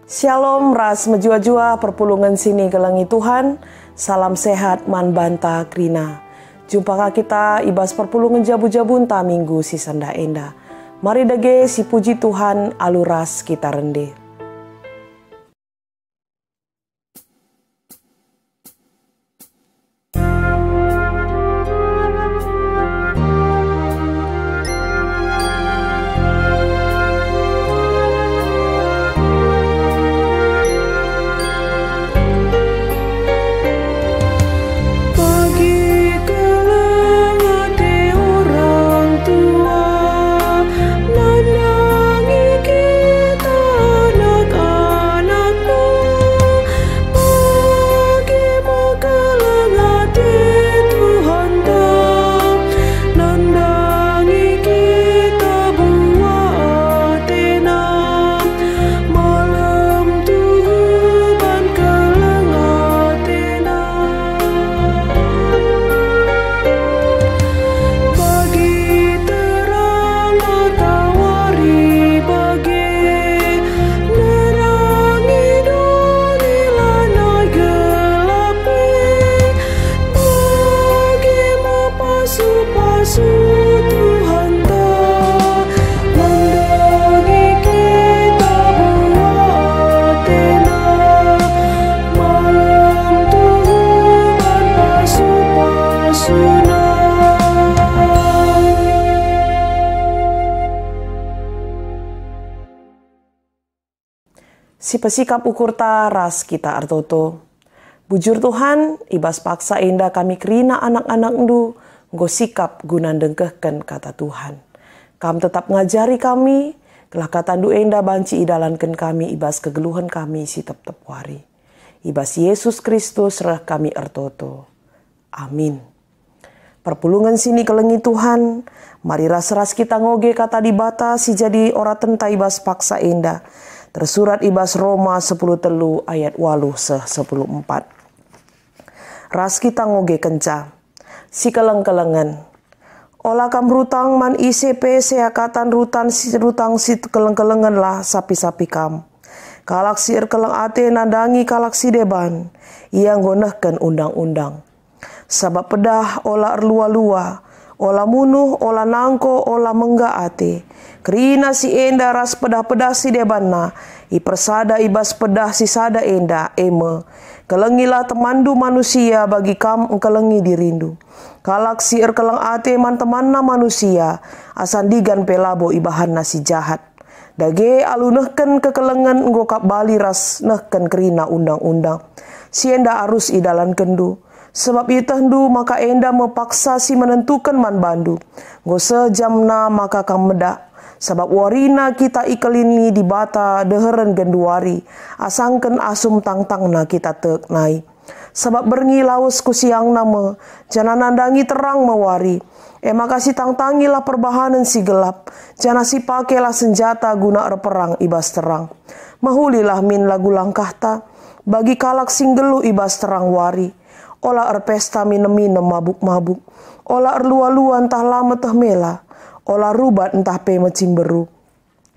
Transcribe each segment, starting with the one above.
Shalom ras menjua-jua perpulungan sini kelengi Tuhan. Salam sehat man banta krina. Jumpakah kita ibas perpulungan jabu-jabun ta minggu si sanda enda. Mari dage si puji Tuhan aluras kita rende. Si pesikap ukur ta ras kita artoto. Bujur Tuhan, ibas paksa indah kami kerina anak-anak ndu, nggo sikap guna dengkehken kata Tuhan. Kam tetap ngajari kami, kelah kata ndu indah banci idalanken kami ibas kegeluhan kami si tep-tep wari. Ibas Yesus Kristus reh kami artoto. Amin. Perpulungan sini kelengi Tuhan, mari ras-ras kita ngoge kata dibata si jadi ora tenta ibas paksa indah. Tersurat ibas Roma 10 telu ayat 8 10:4. Ras kita ngoge kenca. Si keleng-kelengan. Olah kam rutang man ICP seakatan rutan si keleng-kelengan lah sapi-sapi kam. Kalak si keleng ate nandangi kalak si deban. Ia ngonehken undang-undang. Sabab pedah olah erlua-lua. Olah munuh, olah nangko, olah mengga ate. Kerina si enda ras pedah-pedah si debanna. I persada ibas pedah si sada enda eme. Kelengilah temandu manusia bagi kam engkelengi dirindu. Kalak si keleng ate man temanna manusia. Asandigan pelabo ibahanna si jahat. Dage alu nehken kekelengan ngokap bali ras nehken kerina undang-undang. Si enda arus idalan kendu. Sebab itendu maka enda mepaksa si menentukan man bandu. Ngo sejamna maka kam medak. Sebab warina kita ikelini di bata deheren genduari. Asangken asum tang-tangna kita teknai. Sebab berngi laus ku siang nama. Jana nandangi terang mewari. Makasih tang-tangilah perbahanan si gelap. Jana si pakailah senjata guna perang ibas terang. Mahulilah min lagu langkahta. Bagi kalak singgelu ibas terang wari. Olah pesta minem-minem mabuk-mabuk. Olah lua-lua entah lama teh mela. Olah rubat entah pe mecimberu.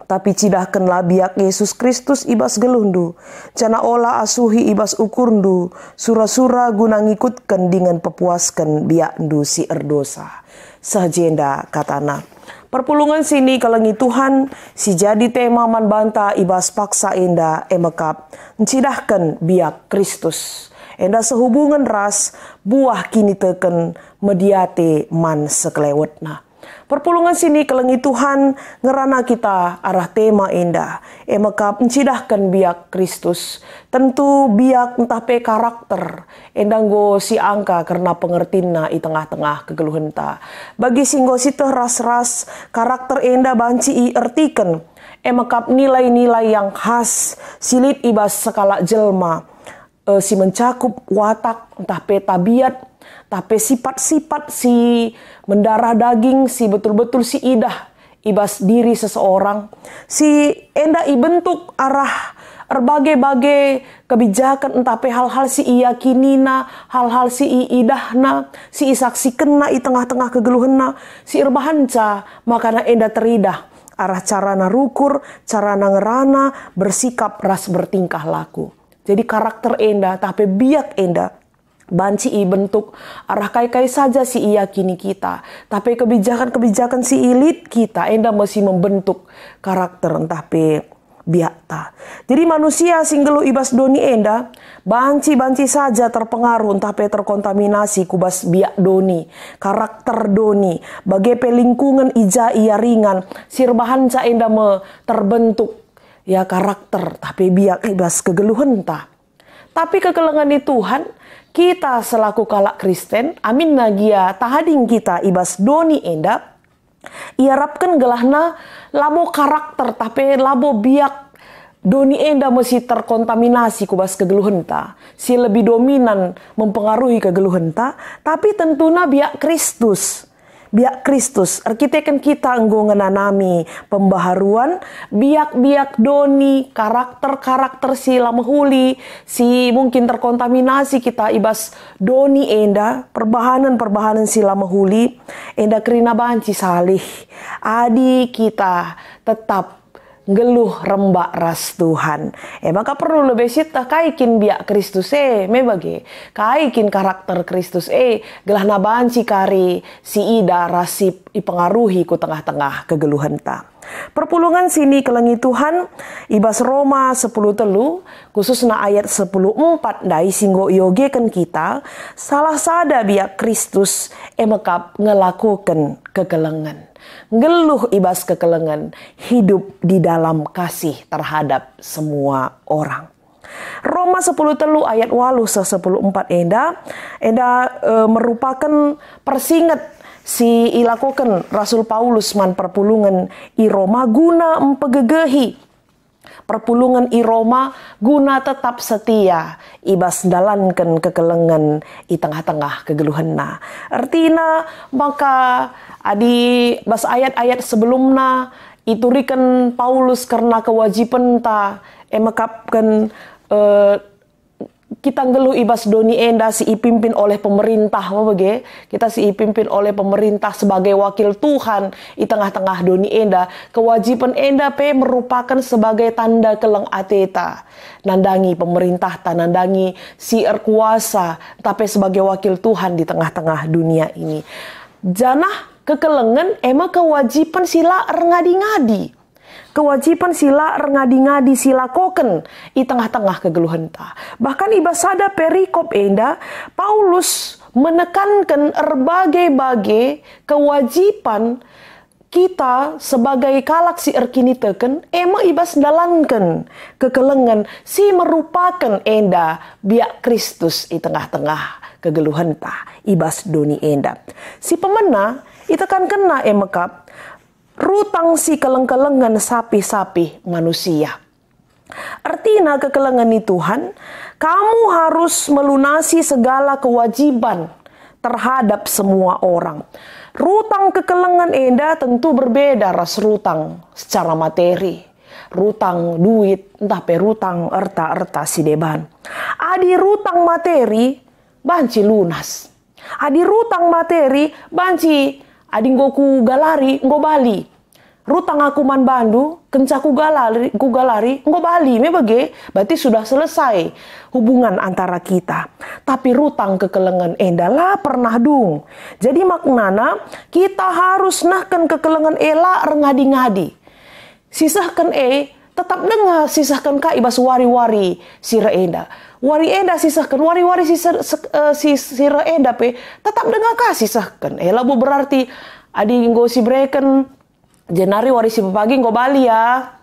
Tapi cidahkenlah biak Yesus Kristus ibas gelundu. Jana olah asuhi ibas ukurndu. Sura-sura guna ngikutken dengan pepuasken biak ndu si erdosa. Sejenda katana. Perpulungan sini kelengi Tuhan. Si jadi tema man banta ibas paksa enda emekap. Cidahken biak Kristus. Enda sehubungan ras buah kini teken mediate man sekelewetna. Perpulungan sini kelengi Tuhan ngerana kita arah tema enda. Emakap mencidahkan biak Kristus. Tentu biak entah pe karakter. Endanggo si angka karena pengertina i tengah-tengah kegeluhan ta. Bagi singgo siteh ras-ras karakter enda banci i ertiken. Emakap nilai-nilai yang khas silit ibas sekala jelma. Si mencakup watak entah pe tabiat, tapi sifat-sifat si mendarah daging, si betul-betul si idah ibas diri seseorang, si enda ibentuk arah berbagai-bagai kebijakan entah pe hal-hal si iyakinina, hal-hal si idahna, si isaksi kena i tengah-tengah kegeluhena, si irbahanca makana enda teridah arah carana rukur, carana ngerana, bersikap, ras bertingkah laku. Jadi karakter enda, tapi biak enda. Banci i bentuk arah kai-kai saja si iyakini kita. Tapi kebijakan-kebijakan si elit kita enda masih membentuk karakter entah pe biak ta. Jadi manusia singgelu ibas doni enda banci saja terpengaruh entah pe terkontaminasi kubas biak doni, karakter doni, bagai lingkungan ija iya ringan, sirbahan ca enda me terbentuk ya karakter tapi biak ibas kegeluhan ta. Tapi kekelengan di Tuhan, kita selaku kalak Kristen, amin nagia tahading kita ibas doni enda, iarapkan gelahna labo karakter tapi labo biak doni enda masih terkontaminasi kubas kegeluhan ta. Si lebih dominan mempengaruhi kegeluhan ta, tapi tentunya biak Kristus. Biak Kristus, arkiteken kita enggo ngenanami pembaharuan, biak-biak doni, karakter-karakter si lamahuli, si mungkin terkontaminasi kita ibas doni enda, perbahanan si lamahuli, enda kerina banci salih. Adi kita tetap geluh rembak ras Tuhan. Maka perlu lebih sita kaikin biak Kristus me bagi. Kaikin karakter Kristus gelah nabanci kari si ida rasip ipengaruhi ku tengah-tengah kegeluhan ta. Perpulungan sini kelengi Tuhan ibas Roma 10:3 khususna ayat 10:4 dai singgo yogekan kita salah sada biak Kristus mekap ngelakukan kekelengan. Geluh ibas kekelengan, hidup di dalam kasih terhadap semua orang. Roma 10:3 ayat 8-10:4 enda merupakan persingat si ilakukan Rasul Paulus man perpulungan i Roma guna empegegehi. Perpulungan i Roma guna tetap setia ibas dalankan kekelengan i tengah-tengah kegeluhanna. Artina maka adi bas ayat-ayat sebelumna iturikan Paulus karena kewajiban ta emakapkan kita ngeluh ibas doni enda si ipimpin oleh pemerintah bage kita si ipimpin oleh pemerintah sebagai wakil Tuhan di tengah-tengah doni enda kewajiban enda pe merupakan sebagai tanda keleng ateta nandangi pemerintah nandangi si erkuasa tapi sebagai wakil Tuhan di tengah-tengah dunia ini janah kekelengan emang kewajiban sila ngadi-ngadi. Kewajiban sila ngadi-ngadi sila koken di tengah-tengah kegeluhan ta. Bahkan ibasada perikop enda Paulus menekankan berbagai kewajiban kita sebagai kalak si erkini teken emang ibas dalankan kekelengan si merupakan enda biak Kristus di tengah-tengah kegeluhan ta ibas doni enda. Si pemena itu kan kena emekap rutang si keleng-kelengan sapi-sapi manusia. Artinya kekelengan di Tuhan, kamu harus melunasi segala kewajiban terhadap semua orang. Rutang kekelengan enda tentu berbeda ras rutang secara materi. Rutang duit, entah pe rutang erta-erta si deban. Adi rutang materi, banci lunas. Adi rutang materi, banci adi ngoku galari, ngo bali. Rutang aku man bandu, kencaku galari, ngo bali. Me bage, berarti sudah selesai hubungan antara kita. Tapi rutang kekelengan endalah pernah dung. Jadi maknana kita harus nahkan kekelengan ela ngadi-ngadi. Sisahkan tetap dengar sisahkan ka ibas wari-wari sira enda. Wari enda sisahkan, wari-wari sira enda pe tetap dengar ka sisahkan. Labu berarti adi nggo si breken jenari wari si pagi nggo bali ya.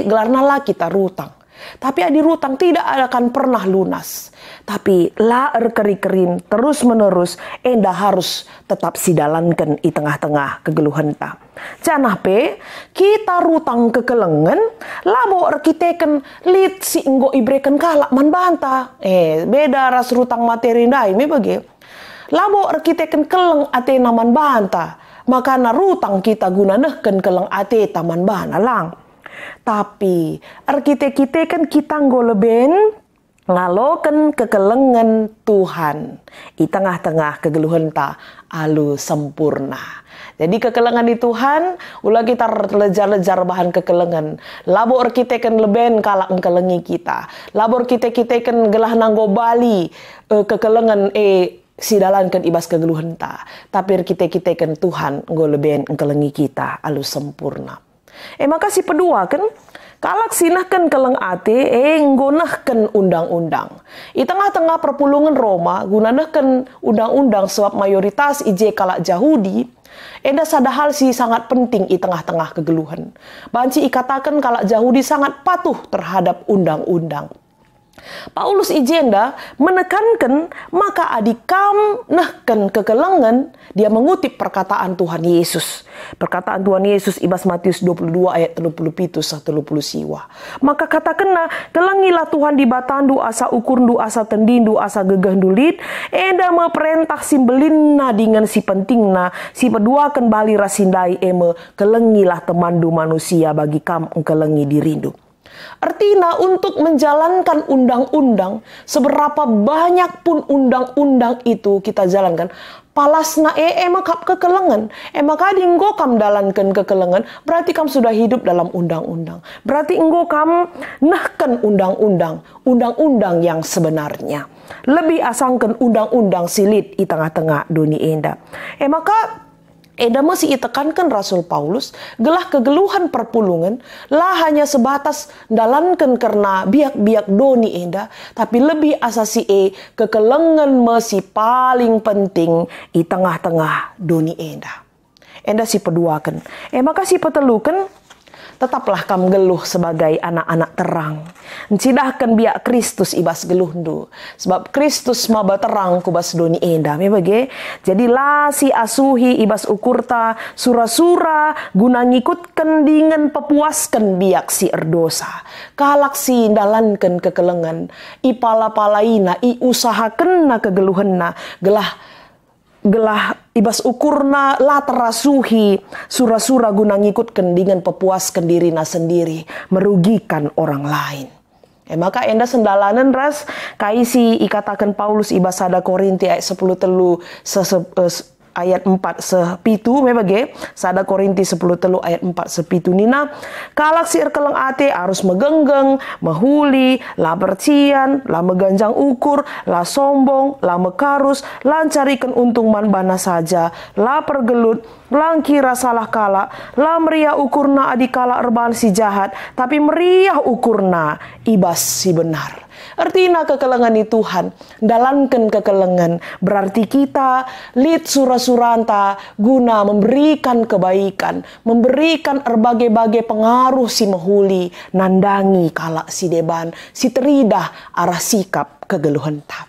Gelarna lah kita rutang. Tapi adi rutang tidak akan pernah lunas. Tapi la keri-kerim terus menerus enda harus tetap sidalankan di tengah-tengah kegeluhan ta. Janah pe kita rutang kekelengan labo arkiteken lit si nggo ibreken kalak man banta. Beda ras rutang materi ndai me bage. Labo arkiteken keleng ate naman banta. Maka na rutang kita guna nehken keleng ate taman bana lang. Tapi arkitek kan kita ngoleben ngaloken kekelengan Tuhan di tengah-tengah kegeluhan ta alu sempurna. Jadi kekelengan di Tuhan, ulah kita lejar-lejar bahan kekelengan. Labor kita kan leben kalak kelengi kita. Labor kita kan gelah nanggo bali kekelengan sidalan kan ibas kegeluhan ta. Tapi kita kan Tuhan nggo leben kelengi kita alus sempurna. Makasih pedua kan kalak sinahkan keleng ate nggonahkan undang-undang. I tengah-tengah perpulungan Roma gunanahkan undang-undang sebab mayoritas ije kalak Yahudi. Eda sada hal si sangat penting i tengah-tengah kegeluhan. Banci ikatakan kalak Yahudi sangat patuh terhadap undang-undang. Paulus ijenda menekankan maka adikam nahkan kekelengan, dia mengutip perkataan Tuhan Yesus. Perkataan Tuhan Yesus ibas Matius 22 ayat 37 30 siwa. Maka katakanlah kelengilah Tuhan di batandu asa ukur du asa tendindu asa gegah dulit eda me perintah simbelinna dengan si pentingna si peduakan bali rasindai kelengilah temandu manusia bagi kam kelengi dirindu. Artinya untuk menjalankan undang-undang, seberapa banyak pun undang-undang itu kita jalankan, palasna makap kekelengan, maka enggo kam dalankan kekelengan, berarti kam sudah hidup dalam undang-undang. Berarti enggo kam nahkan undang-undang yang sebenarnya. Lebih asangkan undang-undang silit di tengah-tengah dunia enda. Maka eda masih ditekankan Rasul Paulus, gelah kegeluhan perpulungan, lah hanya sebatas dalankan karena biak-biak doni eda, tapi lebih asasi kekelengan masih paling penting di tengah-tengah doni eda. Eda si peduakan. Maka si petelukan, tetaplah kam geluh sebagai anak-anak terang. Encidahkan biak Kristus ibas geluhndu. Sebab Kristus maba terang kubas doni enda. Jadilah si asuhi ibas ukurta sura-sura guna ngikutkan dengan pepuaskan biak si erdosa. Kalak si dalankan kekelengan. I pala-palaina i usahakan na kegeluhanna. Gelah ibas ukurna la terasuhi sura-sura guna ngikutkan dengan pepuaskan dirinya sendiri merugikan orang lain. Maka enda sendalanan ras kaisi ikatakan Paulus ibas sada Korinti ayat 10 telu ayat 4 sepitu sada Korinti 10 telu ayat 4 sepitu nina kalak si erkeleng ate harus megenggeng mahuli la percian la meganjang ukur la sombong la mekarus lancarikan untung manbana saja la pergelut lang kira salah kala la meriah ukurna adikala erban si jahat tapi meriah ukurna ibas si benar. Artinya kekelengan di Tuhan, dalankan kekelengan, berarti kita lid surah-suranta guna memberikan kebaikan, memberikan berbagai-bagai pengaruh si mehuli, nandangi kalak si deban, si teridah arah sikap kegeluhan tap.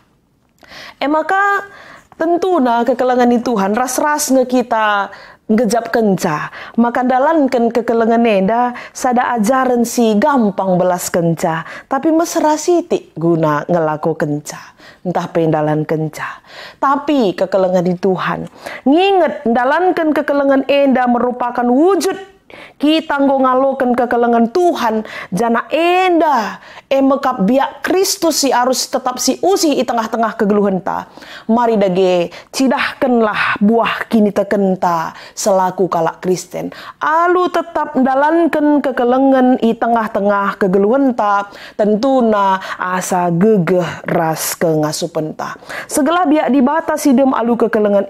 Maka tentunya kekelengan di Tuhan, ras-ras nge kita ngejap kenca, maka dalankan kekelengan eda sada ajaran si gampang belas kenca, tapi mesra siti guna ngelaku kenca, entah pendalan kenca. Tapi kekelengan di Tuhan, nginget dalankan kekelengan eda merupakan wujud kita ngalokan kekelengan Tuhan jana enda mekap biak Kristus si harus tetap si usi di tengah-tengah kegeluhan ta. Mari dage cidahkanlah buah kini tekenta selaku kalak Kristen. Alu tetap dalankan kekelengan di tengah-tengah kegeluhan ta. Tentuna asa gegeh ras kengasupen ta. Segala biak dibatasi dem alu kekelengan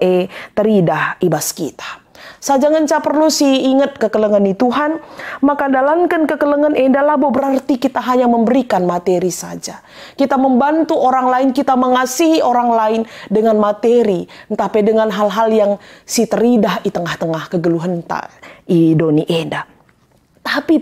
teridah ibas kita. Sajangan perlu si ingat kekelengan di Tuhan, maka dalankan kekelengan adalah berarti kita hanya memberikan materi saja. Kita membantu orang lain, kita mengasihi orang lain dengan materi, tapi dengan hal-hal yang si teridah di tengah-tengah kegeluhan tak i doni eda. Tapi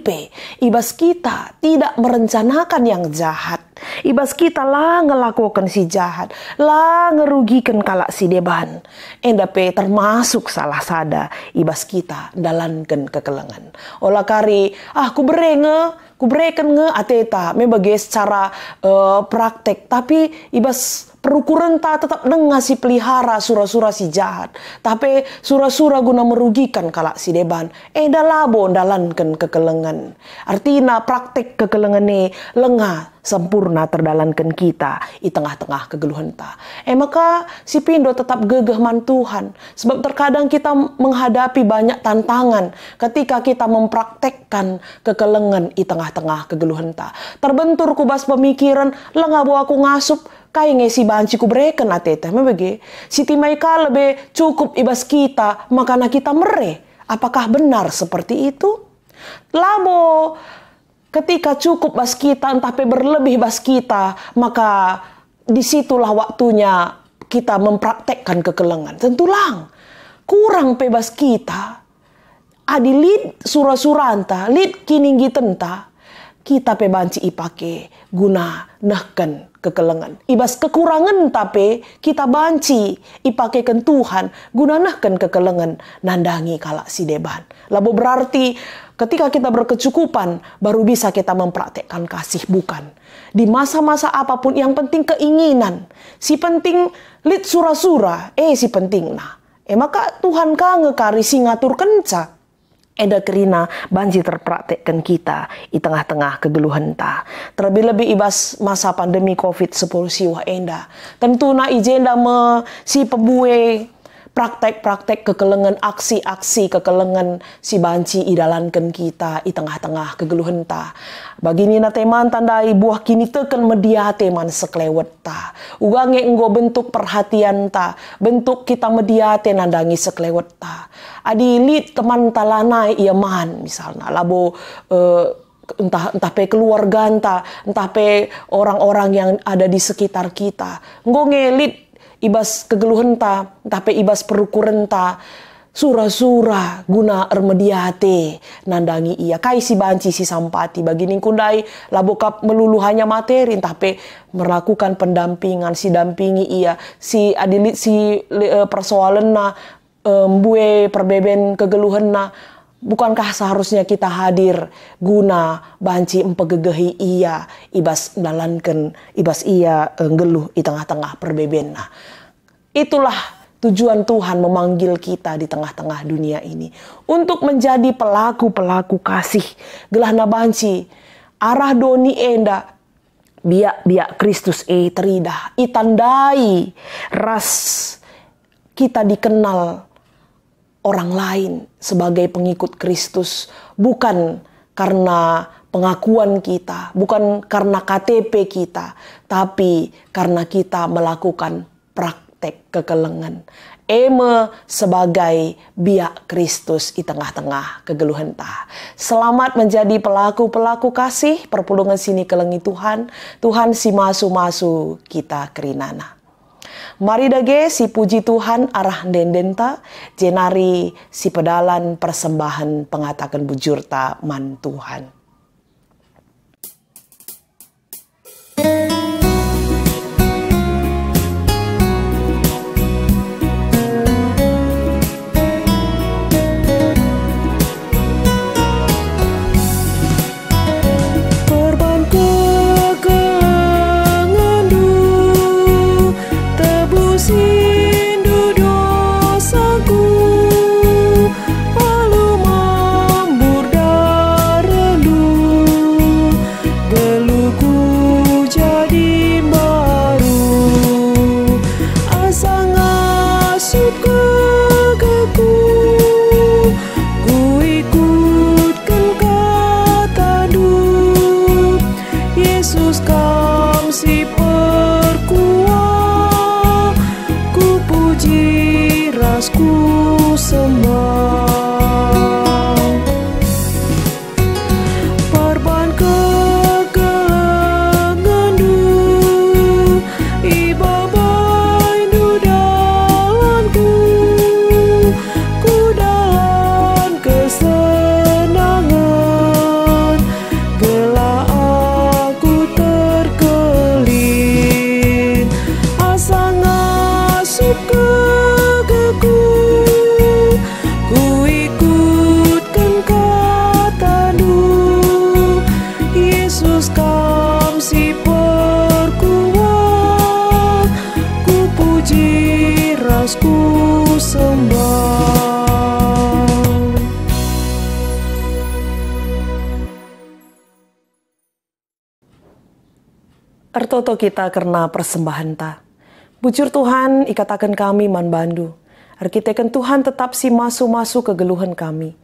ibas kita tidak merencanakan yang jahat. Ibas kita lah ngelakukan si jahat, lah ngerugikan kalak si deban. Enda termasuk salah sada ibas kita dalankan kekelengan. Olah kari, ku bereken nge ateta, secara praktek. Tapi ibas perukuran ta tetap dengar si pelihara sura-sura si jahat. Tapi sura-sura guna merugikan kalak si deban. Dah labo dalankan kekelengan. Artinya praktek kekelengan ni lengah sempurna terdalankan kita di tengah-tengah kegeluhan ta. Maka si Pindo tetap gegeh man Tuhan. Sebab terkadang kita menghadapi banyak tantangan ketika kita mempraktekkan kekelengan di tengah-tengah kegeluhan ta. Terbentur kubas pemikiran, lengah bawa aku ngasup, kai ngesi banci ku breken atete. Membagi, si timaika lebih cukup ibas kita, makana kita mere. Apakah benar seperti itu? Labo, ketika cukup bas kita, entah berlebih bas kita, maka disitulah waktunya kita mempraktekkan kekelengan. Tentulang, kurang bebas kita, adilid surah-suranta, lid kininggi tenta, kita pebanci ipake guna nahkan kekelengan. Ibas kekurangan tapi kita banci ipakekan Tuhan guna nahkan kekelengan nandangi kalak si deban. Labo berarti ketika kita berkecukupan baru bisa kita mempraktekkan kasih, bukan. Di masa-masa apapun yang penting keinginan. Si penting lid sura-sura, si penting nah. Maka Tuhan kange kari si ngatur kenca. Eda kerina banji terpraktekkan kita di tengah-tengah kegeluhan ta. Terlebih-lebih ibas masa pandemi COVID-10 siwa enda. Tentu na ijenda si pebue praktek-praktek kekelengan, aksi-aksi kekelengan si banci idalankan kita di tengah-tengah kegeluhan ta. Bagini na teman tandai buah kini teken media teman seklewet ta. Ugange enggo bentuk perhatian ta, bentuk kita media te nandangi seklewet ta. Adi lid teman talanai ia man misalnya labo entah pe keluarga entah pe orang-orang yang ada di sekitar kita. Enggo ngelit ibas kegeluhan ta, tapi ibas perukuran ta, sura-sura guna ermediate nandangi ia. Kai si banci si sampati bagini kundai labokap melulu hanya materi, tapi melakukan pendampingan, si dampingi ia, si adilit si persoalan na, mbue perbeben kegeluhan na. Bukankah seharusnya kita hadir guna banci empegegehi ia ibas dalankan ibas ia ngeluh di tengah-tengah perbeben. Nah, itulah tujuan Tuhan memanggil kita di tengah-tengah dunia ini untuk menjadi pelaku-pelaku kasih. Gelahna banci arah doni enda biak Kristus teridah itandai ras kita dikenal orang lain sebagai pengikut Kristus, bukan karena pengakuan kita, bukan karena KTP kita, tapi karena kita melakukan praktek kekelengan. Sebagai biak Kristus di tengah-tengah kegeluhan ta. Selamat menjadi pelaku-pelaku kasih, perpulungan sini kelengi Tuhan, Tuhan si masu-masu kita kerinana. Mari dage si puji Tuhan arah dendenta, jenari si pedalan persembahan pengatakan bujurta man Tuhan. Lalu mambur darah Ertoto kita karena persembahan ta. Bujur Tuhan ikatakan kami man bandu. Arkiteken Tuhan tetap si masu-masu kegeluhan kami.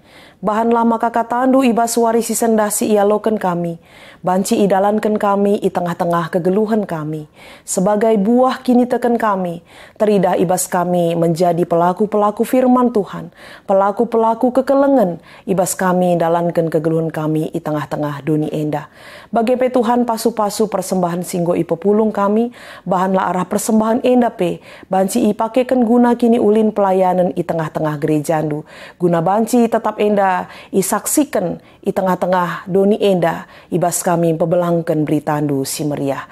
Bahan lama kakatandu ibas warisi sendasi ialokan kami. Banci idalankan kami i tengah-tengah kegeluhan kami. Sebagai buah kini teken kami. Teridah ibas kami menjadi pelaku-pelaku firman Tuhan. Pelaku-pelaku kekelengan. Ibas kami dalankan kegeluhan kami i tengah-tengah dunia endah. Bagi pe Tuhan pasu-pasu persembahan singgo i pepulung kami. Bahanlah arah persembahan endah pe. Banci i pakekan guna kini ulin pelayanan i tengah-tengah gerejandu. Guna banci tetap endah isaksikan i tengah-tengah doni enda ibas kami pebelangkan beritandu si meriah.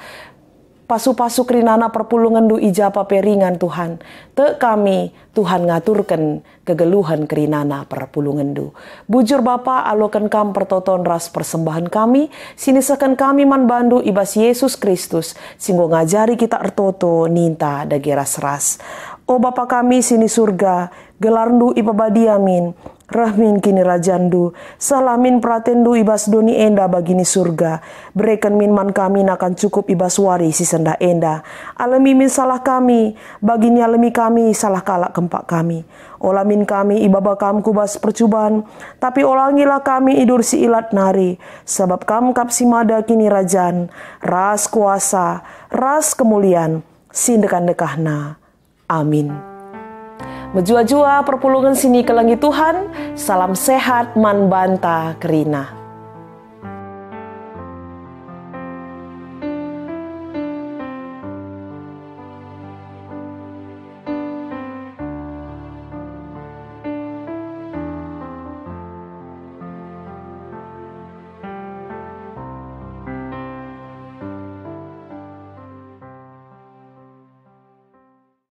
Pasu-pasu kerinana perpulungan du ijapa peringan Tuhan. Te kami Tuhan ngaturkan kegeluhan kerinana perpulungan du. Bujur Bapa alokan kam pertoton ras persembahan kami. Sinisakan kami man bandu ibas Yesus Kristus. Singgo ngajari kita ertoto ninta dageras ras. O Bapa kami sini surga. Gelarndu ipabadiamin. Rahmin kini rajandu, salamin pratendu ibas doni enda bagini surga. Berikan min man kami nakan cukup ibas wari si senda enda. Alami min salah kami, bagini alami kami salah kalak kempak kami. Olamin kami ibaba kam kubas percubaan, tapi olangilah kami idur si ilat nari. Sebab kam kap si mada kini rajan, ras kuasa, ras kemuliaan, sindekan dekahna. Amin. Menjua-jua perpulungan sini kelangi Tuhan, salam sehat man banta kerina.